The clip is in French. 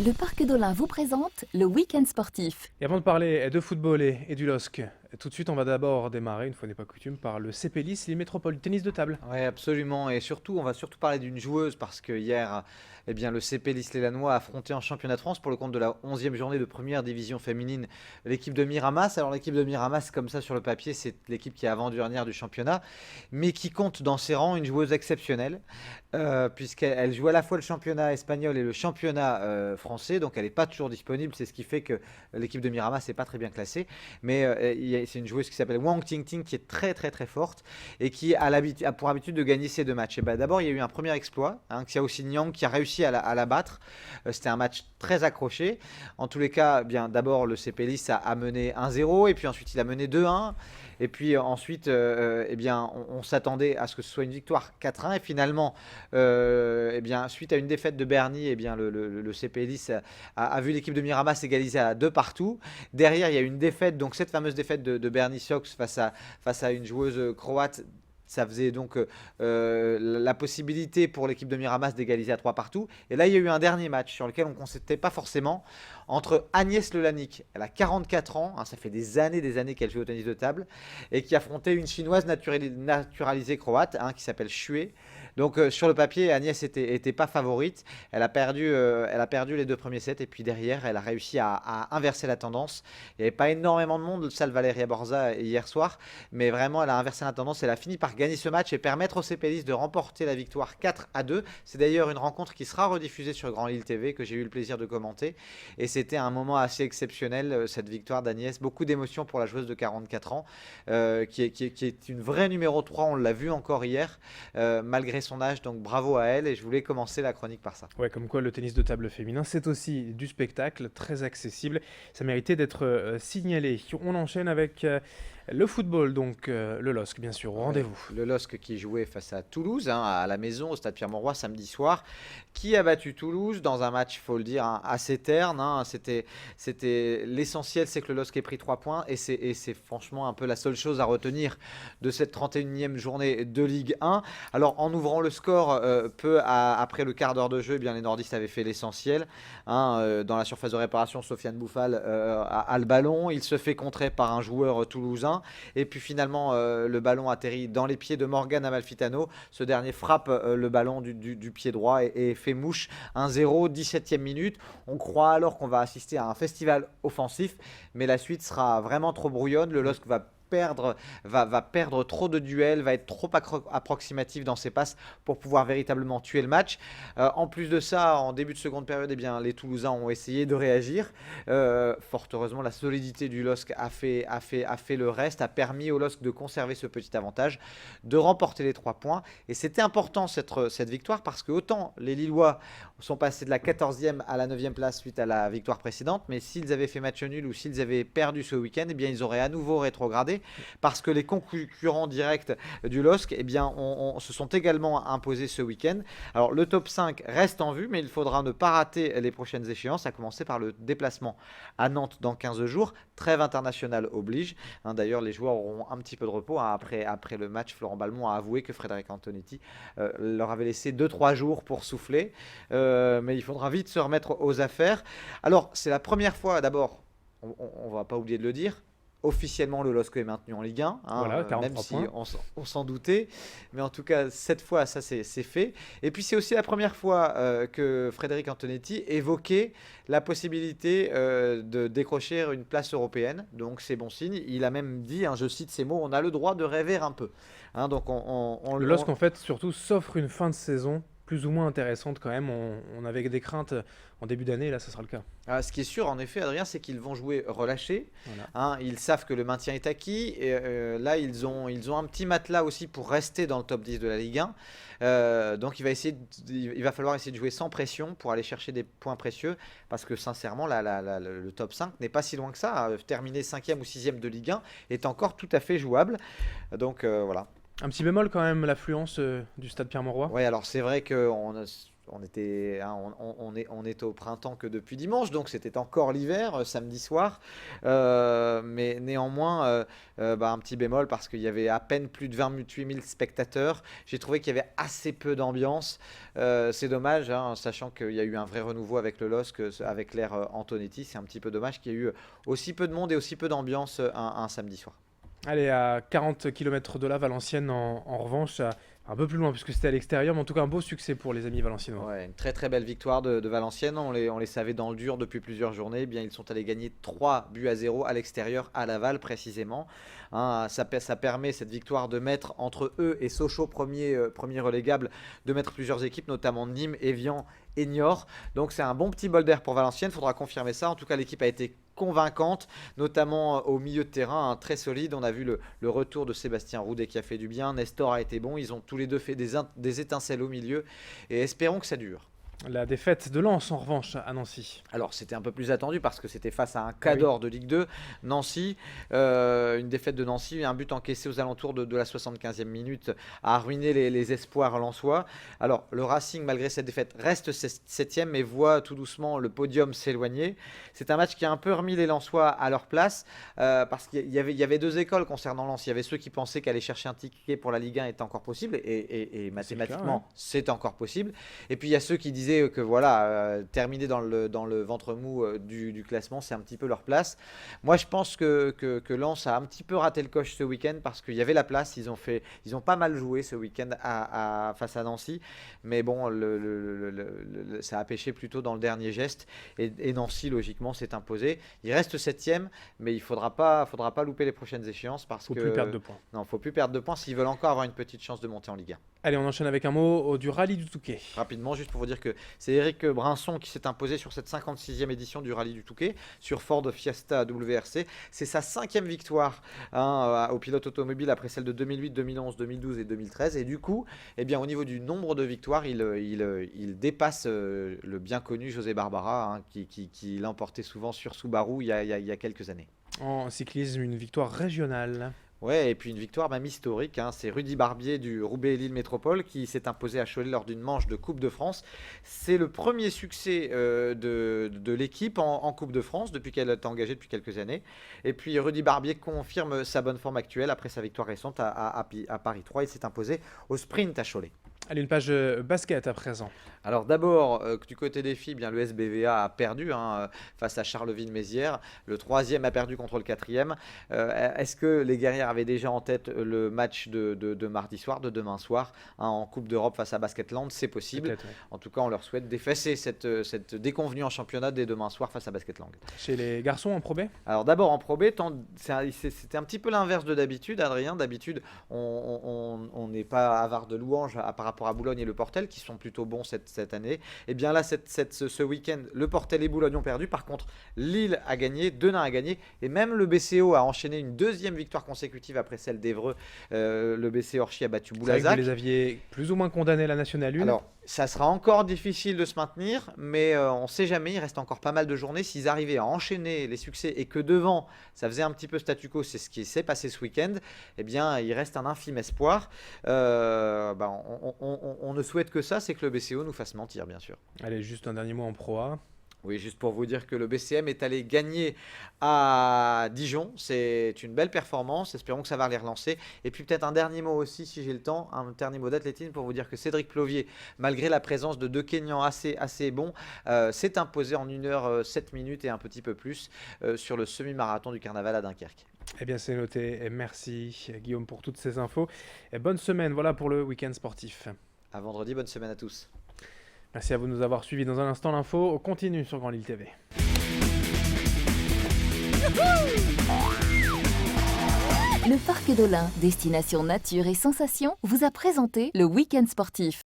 Le Parc d'Olin vous présente le week-end sportif. Et avant de parler de football et du LOSC, tout de suite on va d'abord démarrer, une fois n'est pas coutume, par le CP les Métropoles, tennis de table. Oui, absolument. Et surtout, on va surtout parler d'une joueuse parce que hier, le CP Lys-les-Lannoy a affronté en championnat de France pour le compte de la 11e journée de première division féminine l'équipe de Miramas. Alors l'équipe de Miramas, comme ça sur le papier, c'est l'équipe qui est avant-dernière du championnat, mais qui compte dans ses rangs une joueuse exceptionnelle, puisqu'elle joue à la fois le championnat espagnol et le championnat français, donc elle n'est pas toujours disponible. C'est ce qui fait que l'équipe de Miramas n'est pas très bien classée. Mais c'est une joueuse qui s'appelle Wang Tingting, qui est très très très forte et qui a pour habitude de gagner ces deux matchs. Et d'abord, il y a eu un premier exploit, Xiao Xinjiang, qui a réussi à la battre. C'était un match très accroché. En tous les cas, d'abord le CP Lys a mené 1-0 et puis ensuite il a mené 2-1. Et puis ensuite, on s'attendait à ce que ce soit une victoire 4-1. Et finalement, suite à une défaite de Berny, le CP Lys a vu l'équipe de Miramas égaliser à 2 partout. Derrière, il y a eu une défaite, donc cette fameuse défaite de Berny Sox face à une joueuse croate. Ça faisait donc la possibilité pour l'équipe de Miramas d'égaliser à 3 partout. Et là, il y a eu un dernier match sur lequel on ne constatait pas forcément, entre Agnès Lelanic, elle a 44 ans, ça fait des années qu'elle joue au tennis de table, et qui affrontait une chinoise naturalisée croate, qui s'appelle Xue. Donc sur le papier, Agnès était pas favorite. Elle a perdu les 2 premiers sets et puis derrière, elle a réussi à inverser la tendance. Il n'y avait pas énormément de monde, salle Valeria Borza hier soir, mais vraiment, elle a inversé la tendance. Elle a fini par gagner ce match et permettre au CP Lys de remporter la victoire 4-2. C'est d'ailleurs une rencontre qui sera rediffusée sur Grand Lille TV, que j'ai eu le plaisir de commenter. Et c'était un moment assez exceptionnel, cette victoire d'Agnès. Beaucoup d'émotions pour la joueuse de 44 ans, qui est une vraie numéro 3. On l'a vu encore hier, malgré son âge, donc bravo à elle. Et je voulais commencer la chronique par ça. Ouais, comme quoi le tennis de table féminin, c'est aussi du spectacle, très accessible. Ça méritait d'être signalé. On enchaîne avec le football, donc le LOSC, bien sûr, au rendez-vous. Le LOSC qui jouait face à Toulouse, à la maison, au stade Pierre-Mauroy, samedi soir, qui a battu Toulouse dans un match, il faut le dire, assez terne. C'était l'essentiel, c'est que le LOSC ait pris 3 points, et c'est franchement un peu la seule chose à retenir de cette 31e journée de Ligue 1. Alors, en ouvrant le score, après le quart d'heure de jeu, les nordistes avaient fait l'essentiel. Dans la surface de réparation, Sofiane Bouffal a le ballon, il se fait contrer par un joueur toulousain. Et puis finalement, le ballon atterrit dans les pieds de Morgan Amalfitano. Ce dernier frappe le ballon du pied droit et fait mouche. 1-0, 17e minute. On croit alors qu'on va assister à un festival offensif, mais la suite sera vraiment trop brouillonne. Le LOSC va perdre trop de duels, va être trop approximatif dans ses passes pour pouvoir véritablement tuer le match. En plus de ça, en début de seconde période, les Toulousains ont essayé de réagir. Fort heureusement, la solidité du LOSC a fait le reste, a permis au LOSC de conserver ce petit avantage, de remporter les 3 points. Et c'était important cette victoire, parce que autant les Lillois sont passés de la 14e à la 9e place suite à la victoire précédente, mais s'ils avaient fait match nul ou s'ils avaient perdu ce week-end, ils auraient à nouveau rétrogradé, parce que les concurrents directs du LOSC se sont également imposés ce week-end. Alors le top 5 reste en vue, mais il faudra ne pas rater les prochaines échéances, à commencer par le déplacement à Nantes dans 15 jours. Trêve internationale oblige. D'ailleurs, les joueurs auront un petit peu de repos. Après le match, Florent Balmont a avoué que Frédéric Antonetti leur avait laissé 2-3 jours pour souffler. Mais il faudra vite se remettre aux affaires. Alors, c'est la première fois, d'abord, on ne va pas oublier de le dire, officiellement, le LOSC est maintenu en Ligue 1, voilà, même si points. on s'en doutait. Mais en tout cas, cette fois, ça c'est fait. Et puis, c'est aussi la première fois que Frédéric Antonetti évoquait la possibilité de décrocher une place européenne. Donc, c'est bon signe. Il a même dit, je cite ces mots, on a le droit de rêver un peu. Donc, le LOSC, en fait, surtout, s'offre une fin de saison plus ou moins intéressante quand même. On avait des craintes en début d'année, et là, ce sera le cas. Ce qui est sûr, en effet, Adrien, c'est qu'ils vont jouer relâchés. Voilà. Ils savent que le maintien est acquis. Et là, ils ont un petit matelas aussi pour rester dans le top 10 de la Ligue 1. Donc, il va falloir essayer de jouer sans pression pour aller chercher des points précieux. Parce que sincèrement, le top 5 n'est pas si loin que ça. Terminer 5e ou 6e de Ligue 1 est encore tout à fait jouable. Donc, voilà. Un petit bémol quand même, l'affluence du stade Pierre-Mauroy. Oui, alors c'est vrai qu'on on était, hein, on est au printemps que depuis dimanche, donc c'était encore l'hiver, samedi soir. Mais néanmoins, un petit bémol parce qu'il y avait à peine plus de 28 000 spectateurs. J'ai trouvé qu'il y avait assez peu d'ambiance. C'est dommage, hein, sachant qu'il y a eu un vrai renouveau avec le LOSC, avec l'ère Antonetti. C'est un petit peu dommage qu'il y ait eu aussi peu de monde et aussi peu d'ambiance un samedi soir. Allez, à 40 km de là, Valenciennes, en revanche, un peu plus loin, puisque c'était à l'extérieur, mais en tout cas un beau succès pour les amis valenciennois. Ouais, une très très belle victoire de Valenciennes. On les savait dans le dur depuis plusieurs journées. Eh bien, ils sont allés gagner 3-0 à l'extérieur, à Laval précisément. Hein, ça permet cette victoire de mettre entre eux et Sochaux, premier relégable, de mettre plusieurs équipes, notamment Nîmes, Évian et Niort. Donc c'est un bon petit bol d'air pour Valenciennes. Il faudra confirmer ça. En tout cas, l'équipe a été convaincante, notamment au milieu de terrain, hein, très solide. On a vu le retour de Sébastien Roudet qui a fait du bien. Nestor a été bon. Ils ont tous les deux fait des étincelles au milieu. Et espérons que ça dure. La défaite de Lens, en revanche, à Nancy. Alors, c'était un peu plus attendu parce que c'était face à un cadre de Ligue 2, Nancy. Une défaite de Nancy, un but encaissé aux alentours de la 75e minute a ruiné les espoirs lensois. Alors, le Racing, malgré cette défaite, reste 7e mais voit tout doucement le podium s'éloigner. C'est un match qui a un peu remis les Lensois à leur place parce qu'il y avait deux écoles concernant Lens. Il y avait ceux qui pensaient qu'aller chercher un ticket pour la Ligue 1 était encore possible et mathématiquement, c'est encore possible. Et puis, il y a ceux qui disaient que voilà, terminer dans le ventre mou du classement, c'est un petit peu leur place. Moi, je pense que Lens a un petit peu raté le coche ce week-end parce qu'il y avait la place. Ils ont pas mal joué ce week-end face à Nancy, mais bon, ça a pêché plutôt dans le dernier geste et Nancy, logiquement, s'est imposé. Il reste 7e, mais il faudra pas louper les prochaines échéances parce Faut plus perdre de points. Non, faut plus perdre de points s'ils veulent encore avoir une petite chance de monter en Ligue 1. Allez, on enchaîne avec un mot du rallye du Touquet. Rapidement, juste pour vous dire que c'est Eric Brinson qui s'est imposé sur cette 56e édition du rallye du Touquet sur Ford Fiesta WRC. C'est sa 5e victoire au pilote automobile après celle de 2008, 2011, 2012 et 2013. Et du coup, eh bien, au niveau du nombre de victoires, il dépasse le bien connu José Barbara qui l'emportait souvent sur Subaru il y a quelques années. En cyclisme, une victoire régionale. Ouais, et puis une victoire même historique, hein. C'est Rudy Barbier du Roubaix-Lille Métropole qui s'est imposé à Cholet lors d'une manche de Coupe de France. C'est le premier succès de l'équipe en Coupe de France depuis qu'elle est engagée depuis quelques années. Et puis Rudy Barbier confirme sa bonne forme actuelle après sa victoire récente à Paris 3. Il s'est imposé au sprint à Cholet. Allez, une page basket à présent. Alors d'abord, du côté des filles, bien, le SBVA a perdu face à Charleville-Mézières. Le 3e a perdu contre le 4e. Est-ce que les guerrières avaient déjà en tête le match de mardi soir, de demain soir, en Coupe d'Europe face à Basketland? C'est possible. Peut-être, ouais. En tout cas, on leur souhaite d'effacer cette déconvenue en championnat dès demain soir face à Basketland. Chez les garçons en Pro B. Alors d'abord en Pro B, c'était un petit peu l'inverse de d'habitude, Adrien. D'habitude, on n'est pas avare de louanges par rapport à Boulogne et le Portel qui sont plutôt bons cette année. Et bien là, ce week-end, le Portel et Boulogne ont perdu. Par contre, Lille a gagné, Denain a gagné et même le BCO a enchaîné une 2e victoire consécutive après celle d'Évreux. Le BCO Orchy a battu Boulazac. Vous les aviez plus ou moins condamnés à la Nationale 1. Alors, ça sera encore difficile de se maintenir, mais on ne sait jamais, il reste encore pas mal de journées. S'ils arrivaient à enchaîner les succès et que devant, ça faisait un petit peu statu quo, c'est ce qui s'est passé ce week-end, eh bien, il reste un infime espoir. On ne souhaite que ça, c'est que le BCO nous fasse mentir, bien sûr. Allez, juste un dernier mot en Pro A. Oui, juste pour vous dire que le BCM est allé gagner à Dijon. C'est une belle performance. Espérons que ça va les relancer. Et puis peut-être un dernier mot aussi, si j'ai le temps, un dernier mot d'athlétisme pour vous dire que Cédric Plovier, malgré la présence de deux Kenyans assez bons, s'est imposé en 1h07 minutes et un petit peu plus sur le semi-marathon du Carnaval à Dunkerque. Eh bien, c'est noté. Et merci Guillaume pour toutes ces infos. Et bonne semaine, voilà pour le week-end sportif. À vendredi, bonne semaine à tous. Merci à vous de nous avoir suivis. Dans un instant, l'info continue sur Grand Lille TV. Le Parc d'Olin, destination nature et sensations, vous a présenté le week-end sportif.